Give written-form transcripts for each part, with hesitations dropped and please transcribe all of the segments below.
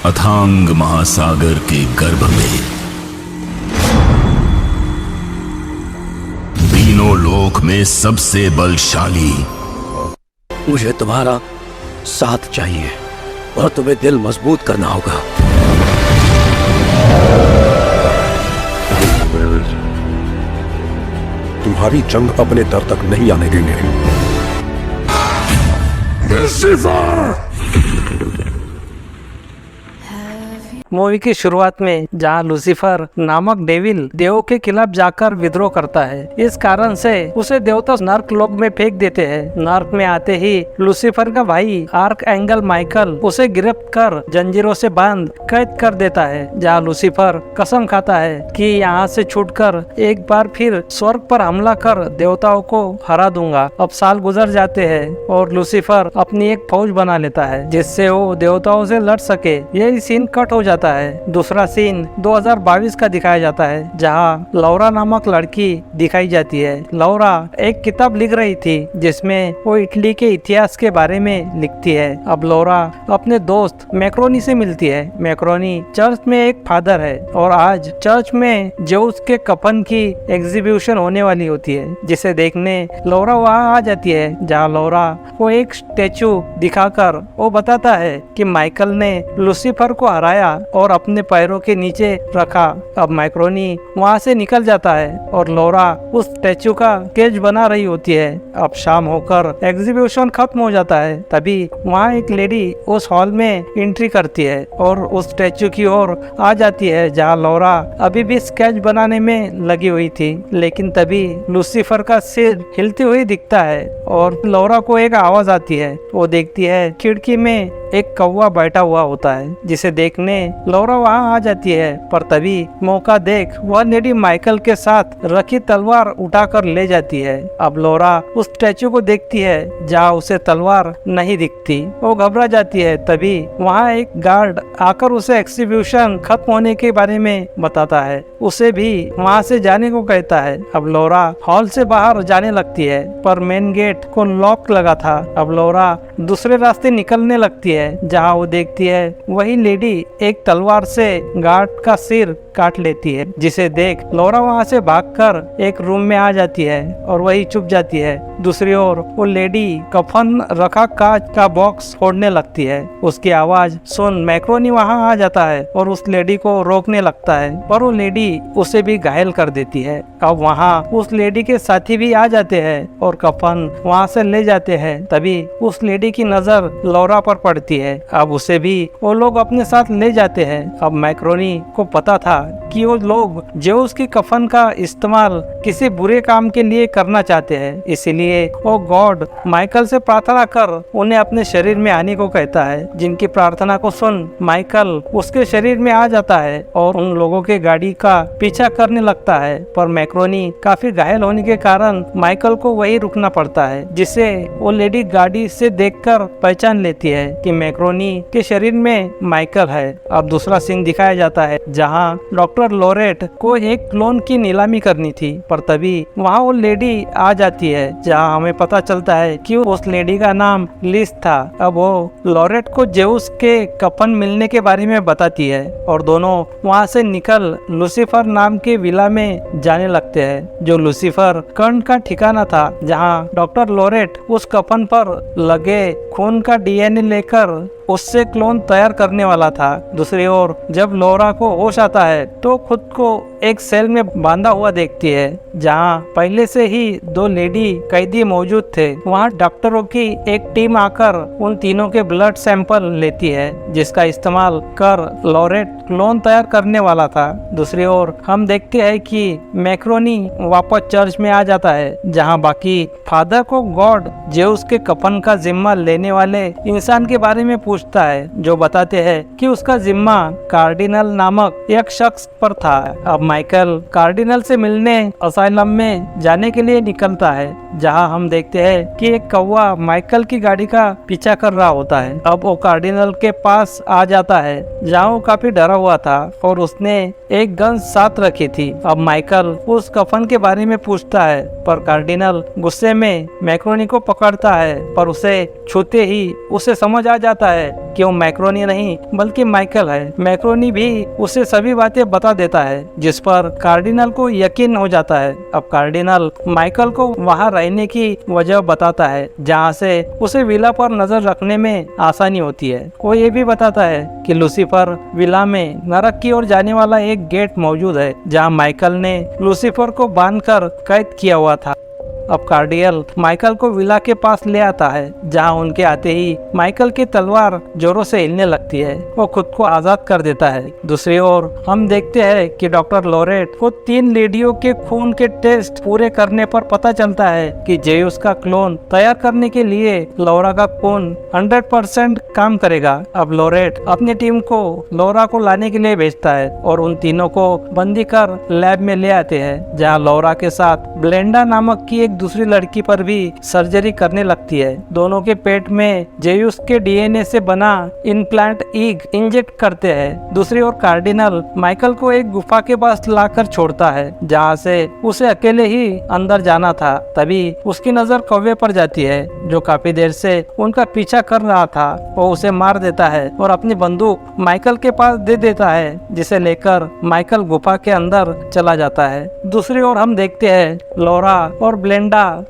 अथांग महासागर के गर्भ में तीनों लोक में सबसे बलशाली। मुझे तुम्हारा साथ चाहिए और तुम्हें दिल मजबूत करना होगा। तुम्हारी जंग अपने दर तक नहीं आने देंगे। मूवी की शुरुआत में जहां लूसीफर नामक डेविल देवों के खिलाफ जाकर विद्रोह करता है, इस कारण से उसे देवता नर्क लोक में फेंक देते हैं। नर्क में आते ही लूसीफर का भाई आर्क एंगल माइकल उसे गिरफ्त कर जंजीरों से बांध कैद कर देता है। जहां लूसीफर कसम खाता है कि यहाँ से छूटकर एक बार फिर स्वर्ग पर हमला कर देवताओं को हरा दूंगा। अब साल गुजर जाते हैं और लूसीफर अपनी एक फौज बना लेता है जिससे वो देवताओं से लड़ सके। यही सीन कट हो जाता है। दूसरा सीन 2022 का दिखाया जाता है जहां लौरा नामक लड़की दिखाई जाती है। लौरा एक किताब लिख रही थी जिसमें वो इटली के इतिहास के बारे में लिखती है। अब लौरा अपने दोस्त मैक्रोनी से मिलती है। मैक्रोनी चर्च में एक फादर है और आज चर्च में जेउस के कफन की एग्जीबिशन होने वाली होती है, जिसे देखने लौरा वहाँ आ जाती है। जहाँ लौरा को एक स्टेचू दिखाकर वो बताता है कि माइकल ने लूसीफर को हराया और अपने पैरों के नीचे रखा। अब मैक्रोनी वहाँ से निकल जाता है और लौरा उस स्टैचू का स्केच बना रही होती है। अब शाम होकर एग्जीबिशन खत्म हो जाता है। तभी वहाँ एक लेडी उस हॉल में एंट्री करती है और उस स्टैचू की ओर आ जाती है जहाँ लौरा अभी भी स्केच बनाने में लगी हुई थी। लेकिन तभी लूसीफर का सिर हिलते हुए दिखता है और लौरा को एक आवाज आती है। वो देखती है खिड़की में एक कौवा बैठा हुआ होता है, जिसे देखने लौरा वहाँ आ जाती है। पर तभी मौका देख वह लेडी माइकल के साथ रखी तलवार उठाकर ले जाती है। अब लौरा उस स्टैचू को देखती है जहाँ उसे तलवार नहीं दिखती। वो घबरा जाती है। तभी वहाँ एक गार्ड आकर उसे एग्जीबिशन खत्म होने के बारे में बताता है, उसे भी वहाँ से जाने को कहता है। अब लौरा हॉल से बाहर जाने लगती है पर मेन गेट को लॉक लगा था। अब लौरा दूसरे रास्ते निकलने लगती है जहाँ वो देखती है वही लेडी एक तलवार से गार्ड का सिर काट लेती है, जिसे देख लौरा वहाँ से भागकर एक रूम में आ जाती है और वही चुप जाती है। दूसरी ओर वो लेडी कफन रखा कांच का बॉक्स फोड़ने लगती है। उसकी आवाज सुन मैक्रोनी वहाँ आ जाता है और उस लेडी को रोकने लगता है, पर वो लेडी उसे भी घायल कर देती है। अब वहाँ उस लेडी के साथी भी आ जाते हैं और कफन वहाँ से ले जाते हैं। तभी उस लेडी की नजर लौरा पर पड़ती है। अब उसे भी वो लोग अपने साथ ले जाते हैं। अब मैक्रोनी को पता था कि वो लोग जेउस की कफन का इस्तेमाल किसी बुरे काम के लिए करना चाहते हैं, इसलिए वो गॉड माइकल से प्रार्थना कर उन्हें अपने शरीर में आने को कहता है। जिनकी प्रार्थना को सुन माइकल उसके शरीर में आ जाता है और उन लोगों के गाड़ी का पीछा करने लगता है। पर मैक्रोनी काफी घायल होने के कारण माइकल को वही रुकना पड़ता है, जिसे वो लेडी गाड़ी से देखकर पहचान लेती है कि मैक्रोनी के शरीर में माइकल है। अब दूसरा सीन दिखाया जाता है जहाँ डॉक्टर लोरेट को एक क्लोन की नीलामी करनी थी, पर तभी वहाँ वो लेडी आ जाती है जहाँ हमें पता चलता है कि उस लेडी का नाम लिस था। अब वो लोरेट को जेउस के कफन मिलने के बारे में बताती है और दोनों वहाँ से निकल लूसीफर नाम के विला में जाने लगते हैं, जो लूसीफर कर्ण का ठिकाना था, जहाँ डॉक्टर लोरेट उस कफन पर लगे खून का डीएनए लेकर उससे क्लोन तैयार करने वाला था। दूसरी ओर जब लौरा को होश आता है तो खुद को एक सेल में बांधा हुआ देखती है जहां पहले से ही दो लेडी कैदी मौजूद थे। वहां डॉक्टरों की एक टीम आकर उन तीनों के ब्लड सैंपल लेती है, जिसका इस्तेमाल कर लोरेट क्लोन तैयार करने वाला था। दूसरी ओर हम देखते हैं कि मैक्रोनी वापस चर्च में आ जाता है जहां बाकी फादर को गॉड जेउस के कफन का जिम्मा लेने वाले इंसान के बारे में पूछता है, जो बताते हैं कि उसका जिम्मा कार्डिनल नामक एक शख्स पर था। अब माइकल कार्डिनल से मिलने असाइलम में जाने के लिए निकलता है, जहां हम देखते हैं कि एक कौवा माइकल की गाड़ी का पीछा कर रहा होता है। अब वो कार्डिनल के पास आ जाता है जहां वो काफी डरा हुआ था और उसने एक गन साथ रखी थी। अब माइकल उस कफन के बारे में पूछता है, पर कार्डिनल गुस्से में मैक्रोनी को पकड़ता है, पर उसे छूते ही उसे समझ आ जाता है है कि वो मैक्रोनी नहीं बल्कि माइकल है। मैक्रोनी भी उसे सभी बातें बता देता है जिस पर कार्डिनल को यकीन हो जाता है। अब कार्डिनल माइकल को वहाँ रहने की वजह बताता है जहाँ से उसे विला पर नजर रखने में आसानी होती है। वो ये भी बताता है कि लूसीफर विला में नरक की ओर जाने वाला एक गेट मौजूद है जहाँ माइकल ने लूसीफर को बांधकर कैद किया हुआ था। अब कार्डियल माइकल को विला के पास ले आता है जहां उनके आते ही माइकल की तलवार जोरों से हिलने लगती है। वो खुद को आजाद कर देता है। दूसरी ओर हम देखते हैं कि डॉक्टर लोरेट को 3 लेडियों के खून के टेस्ट पूरे करने पर पता चलता है कि जेयुस का क्लोन तैयार करने के लिए लौरा का खून 100% काम करेगा। अब लोरेट अपनी टीम को लौरा को लाने के लिए भेजता है और उन तीनों को बंदी कर लैब में ले आते हैं जहाँ लौरा के साथ ब्लेंडा नामक की एक दूसरी लड़की पर भी सर्जरी करने लगती है। दोनों के पेट में जेयुस के डीएनए से बना इम्प्लांट ईग इंजेक्ट करते हैं। दूसरी ओर कार्डिनल माइकल को एक गुफा के पास लाकर छोड़ता है जहाँ से उसे अकेले ही अंदर जाना था। तभी उसकी नजर कौवे पर जाती है जो काफी देर से उनका पीछा कर रहा था। वो उसे मार देता है और अपनी बंदूक माइकल के पास दे देता है जिसे लेकर माइकल गुफा के अंदर चला जाता है। दूसरी ओर हम देखते हैं लौरा और ब्लेंडा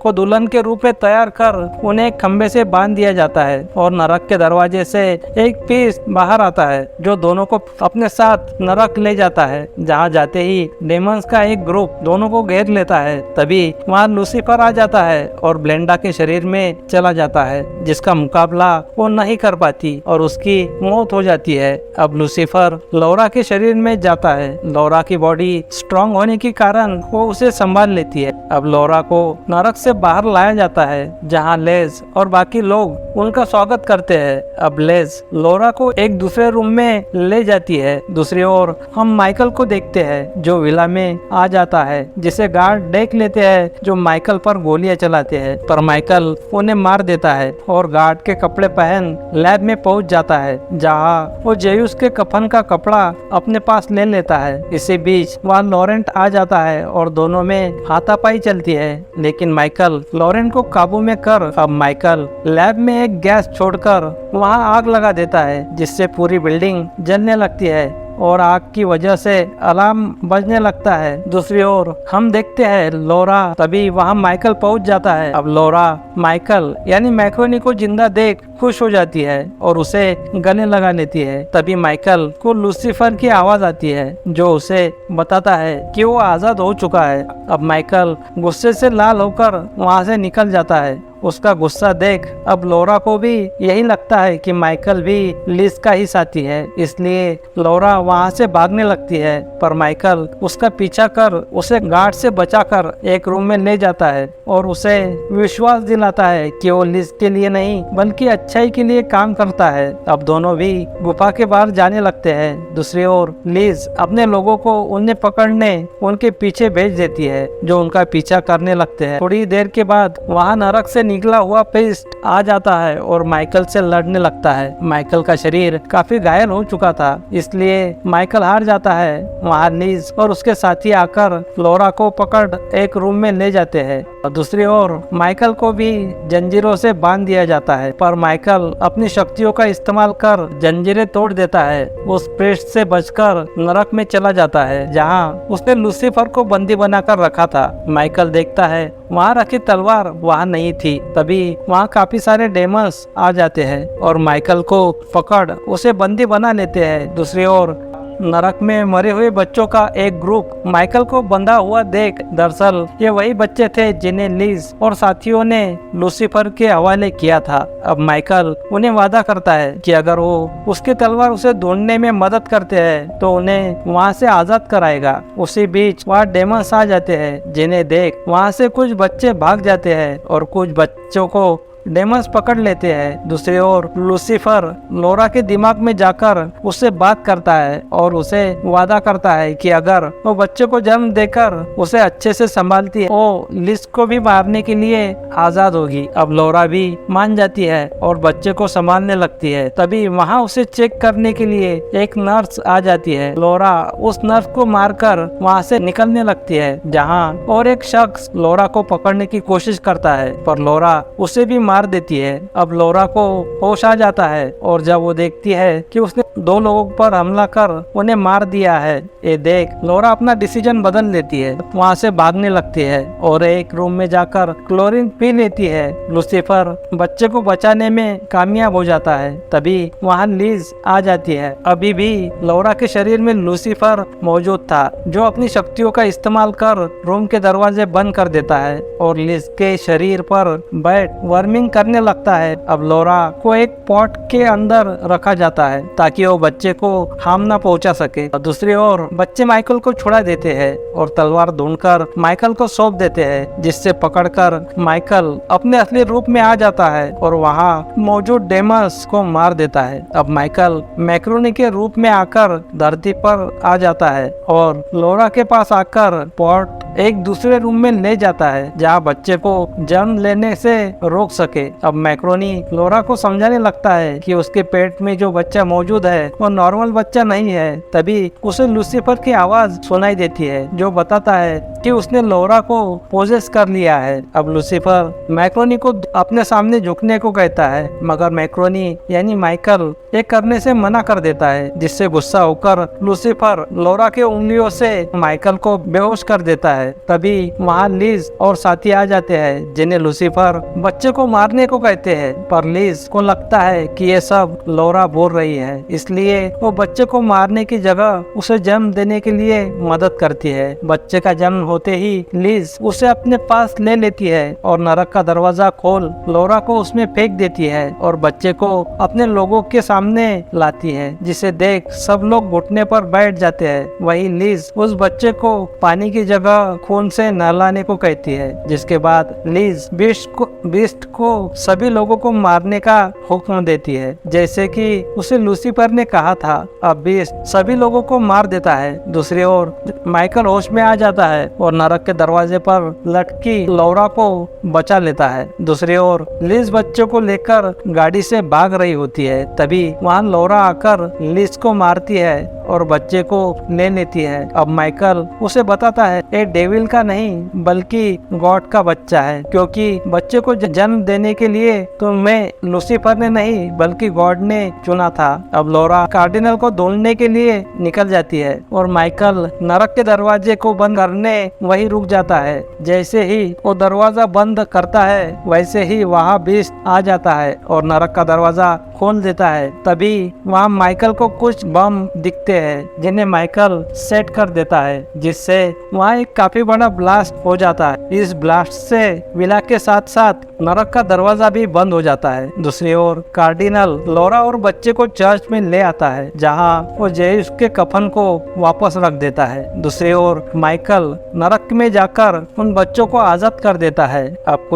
को दुल्हन के रूप में तैयार कर उन्हें एक खंबे से बांध दिया जाता है और नरक के दरवाजे से एक पीस बाहर आता है जो दोनों को अपने साथ नरक ले जाता है। जहाँ जाते ही डेमंस का एक ग्रुप दोनों को घेर लेता है। तभी वहाँ लूसीफर आ जाता है और ब्लेंडा के शरीर में चला जाता है जिसका मुकाबला वो नहीं कर पाती और उसकी मौत हो जाती है। अब लूसीफर लौरा के शरीर में जाता है। लौरा की बॉडी स्ट्रांग होने के कारण वो उसे संभाल लेती है। अब लौरा को नरक से बाहर लाया जाता है जहां लेज और बाकी लोग उनका स्वागत करते हैं। अब लेज लौरा को एक दूसरे रूम में ले जाती है। दूसरी ओर हम माइकल को देखते हैं जो विला में आ जाता है जिसे गार्ड देख लेते हैं जो माइकल पर गोलियां चलाते हैं पर माइकल उन्हें मार देता है और गार्ड के कपड़े पहन लैब में पहुंच जाता है जहां वो जेयुस के कफन का कपड़ा अपने पास ले लेता है। इसी बीच वहाँ लॉरेंट आ जाता है और दोनों में हाथापाई चलती है लेकिन माइकल लॉरेंट को काबू में कर अब माइकल लैब में एक गैस छोड़कर वहां आग लगा देता है जिससे पूरी बिल्डिंग जलने लगती है और आग की वजह से अलार्म बजने लगता है। दूसरी ओर हम देखते हैं लौरा तभी वहां माइकल पहुंच जाता है। अब लौरा माइकल यानी मैक्रोनी को जिंदा देख खुश हो जाती है और उसे गले लगा लेती है। तभी माइकल को लूसीफर की आवाज आती है जो उसे बताता है कि वो आजाद हो चुका है। अब माइकल गुस्से से लाल होकर वहां से निकल जाता है। उसका गुस्सा देख अब लौरा को भी यही लगता है कि माइकल भी लिज का ही साथी है, इसलिए लौरा वहां से भागने लगती है पर माइकल उसका पीछा कर उसे गार्ड से बचाकर एक रूम में ले जाता है और उसे विश्वास दिलाता है कि वो लिज के लिए नहीं बल्कि अच्छाई के लिए काम करता है। अब दोनों भी गुफा के बाहर जाने लगते हैं। दूसरी ओर लिज अपने लोगों को उन्हें पकड़ने उनके पीछे भेज देती है जो उनका पीछा करने लगते हैं। थोड़ी देर के बाद वहाँ नरक से निकला हुआ पेस्ट आ जाता है और माइकल से लड़ने लगता है। माइकल का शरीर काफी घायल हो चुका था इसलिए माइकल हार जाता है। वहाँ लिज और उसके साथी आकर लौरा को पकड़ एक रूम में ले जाते हैं और दूसरी ओर माइकल को भी जंजीरों से बांध दिया जाता है पर माइकल अपनी शक्तियों का इस्तेमाल कर जंजीरें तोड़ देता है। उस पेस्ट से बचकर नरक में चला जाता है जहाँ उसने लूसीफर को बंदी बनाकर रखा था। माइकल देखता है वहाँ रखी तलवार वहाँ नहीं थी। तभी वहाँ काफी सारे डेमंस आ जाते हैं और माइकल को पकड़ उसे बंदी बना लेते हैं। दूसरी ओर नरक में मरे हुए बच्चों का एक ग्रुप माइकल को बंधा हुआ देख दरअसल ये वही बच्चे थे जिन्हें लिज और साथियों ने लूसीफर के हवाले किया था। अब माइकल उन्हें वादा करता है कि अगर वो उसकी तलवार उसे ढूंढने में मदद करते हैं तो उन्हें वहाँ से आजाद कराएगा। उसी बीच वहाँ डेमंस आ जाते हैं जिन्हें देख वहाँ से कुछ बच्चे भाग जाते हैं और कुछ बच्चों को डेमंस पकड़ लेते हैं। दूसरी ओर लूसीफर लौरा के दिमाग में जाकर उससे बात करता है और उसे वादा करता है कि अगर वो बच्चे को जन्म देकर उसे अच्छे से संभालती है वो लिज को भी मारने के लिए आजाद होगी। अब लौरा भी मान जाती है और बच्चे को संभालने लगती है। तभी वहाँ उसे चेक करने के लिए एक नर्स आ जाती है। लौरा उस नर्स को मारकर वहाँ से निकलने लगती है जहाँ और एक शख्स लौरा को पकड़ने की कोशिश करता है पर लौरा उसे भी मार देती है। अब लोरा को होश आ जाता है और जब वो देखती है कि उसने 2 लोगों पर हमला कर उन्हें मार दिया है, ये देख लोरा अपना डिसीजन बदल लेती है, वहाँ से भागने लगती है और एक रूम में जाकर क्लोरीन पी लेती है। लूसीफर बच्चे को बचाने में कामयाब हो जाता है। तभी वहाँ लीज आ जाती है। अभी भी लोरा के शरीर में लूसीफर मौजूद था, जो अपनी शक्तियों का इस्तेमाल कर रूम के दरवाजे बंद कर देता है और लिज के शरीर पर बैठ वर्मिंग करने लगता है। अब लोरा को एक पॉट के अंदर रखा जाता है ताकि वो बच्चे को हार्म न पहुंचा सके। दूसरी ओर बच्चे माइकल को छुड़ा देते हैं और तलवार ढूंढकर माइकल को सौंप देते हैं, जिससे पकड़कर माइकल अपने असली रूप में आ जाता है और वहाँ मौजूद डेमस को मार देता है। अब माइकल मैक्रोनी के रूप में आकर धरती पर आ जाता है और लोरा के पास आकर पॉट एक दूसरे रूम में ले जाता है जहाँ बच्चे को जन्म लेने से रोक सके। अब मैक्रोनी लोरा को समझाने लगता है कि उसके पेट में जो बच्चा मौजूद है वो नॉर्मल बच्चा नहीं है। तभी उसे लूसीफर की आवाज सुनाई देती है जो बताता है कि उसने लोरा को पोजेस कर लिया है। अब लूसीफर मैक्रोनी को अपने सामने झुकने को कहता है, मगर मैक्रोनी यानी माइकल ये करने से मना कर देता है, जिससे गुस्सा होकर लूसीफर लोरा के उंगलियों से माइकल को बेहोश कर देता है। तभी वहाँ लिज और साथी आ जाते हैं जिन्हें लूसीफर बच्चे को मारने को कहते हैं, पर लिज को लगता है कि ये सब लोरा बोल रही है, इसलिए वो बच्चे को मारने की जगह उसे जन्म देने के लिए मदद करती है। बच्चे का जन्म होते ही लिज उसे अपने पास ले लेती है और नरक का दरवाजा खोल लोरा को उसमें फेंक देती है और बच्चे को अपने लोगों के सामने लाती है, जिसे देख सब लोग घुटने पर बैठ जाते हैं। वही लिज उस बच्चे को पानी की जगह खून से नहलाने को कहती है, जिसके बाद लिज बीस्ट को सभी लोगों को मारने का हुक्म देती है, जैसे कि उसे लूसीफर ने कहा था। अब बीस्ट सभी लोगों को मार देता है। दूसरी ओर माइकल होश में आ जाता है और नरक के दरवाजे पर लटकी लोरा को बचा लेता है। दूसरी ओर लिज बच्चे को लेकर गाड़ी से भाग रही होती है। तभी वहाँ लोरा आकर लिज को मारती है और बच्चे को ले लेती है। अब माइकल उसे बताता है ये डेविल का नहीं बल्कि गॉड का बच्चा है, क्योंकि बच्चे को जन्म देने के लिए तुम्हें लूसीफर ने नहीं बल्कि गॉड ने चुना था। अब लोरा कार्डिनल को ढूंढने के लिए निकल जाती है और माइकल नरक के दरवाजे को बंद करने वही रुक जाता है। जैसे ही वो दरवाजा बंद करता है वैसे ही वहाँ बीस्ट आ जाता है और नरक का दरवाजा खोल देता है। तभी वहाँ माइकल को कुछ बम दिखते हैं जिन्हें माइकल सेट कर देता है, जिससे वहाँ एक काफी बड़ा ब्लास्ट हो जाता है। इस ब्लास्ट से विला के साथ साथ नरक का दरवाजा भी बंद हो जाता है। दूसरी ओर कार्डिनल लोरा और बच्चे को चर्च में ले आता है, जहाँ वो जेयूस के कफन को वापस रख देता है। दूसरी ओर माइकल नरक में जाकर उन बच्चों को आजाद कर देता है। अब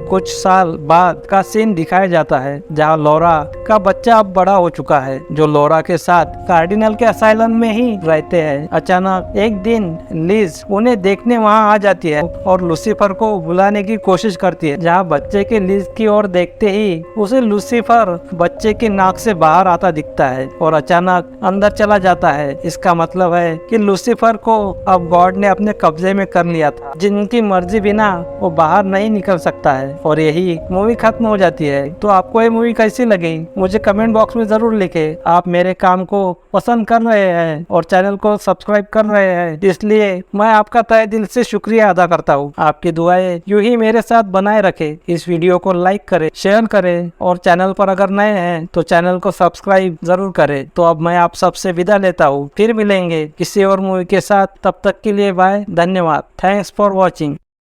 कुछ साल बाद का सीन दिखाया जाता है जहाँ लोरा का बच्चा अब बड़ा हो चुका है, जो लोरा के साथ कार्डिनल के असाइलम में ही रहते हैं। अचानक एक दिन लिज उन्हें देखने वहाँ आ जाती है और लूसीफर को बुलाने की कोशिश करती है, जहाँ बच्चे के लिज की ओर देखते ही उसे लूसीफर बच्चे की नाक से बाहर आता दिखता है और अचानक अंदर चला जाता है। इसका मतलब है कि लूसीफर को अब गॉड ने अपने कब्जे में कर लिया था, जिनकी मर्जी बिना वो बाहर नहीं निकल सकता है। और यही मूवी खत्म हो जाती है। तो आपको ये मूवी कैसी लगी मुझे कमेंट बॉक्स में जरूर लिखे। आप मेरे काम को पसंद कर रहे हैं और चैनल को सब्सक्राइब कर रहे हैं, इसलिए मैं आपका तहे दिल से शुक्रिया अदा करता हूँ। आपकी दुआएं यूं ही मेरे साथ बनाए रखे। इस वीडियो को लाइक करें, शेयर करें और चैनल पर अगर नए हैं तो चैनल को सब्सक्राइब जरूर करें। तो अब मैं आप सबसे विदा लेता हूँ, फिर मिलेंगे किसी और मूवी के साथ। तब तक के लिए बाय, धन्यवाद। Thanks for watching.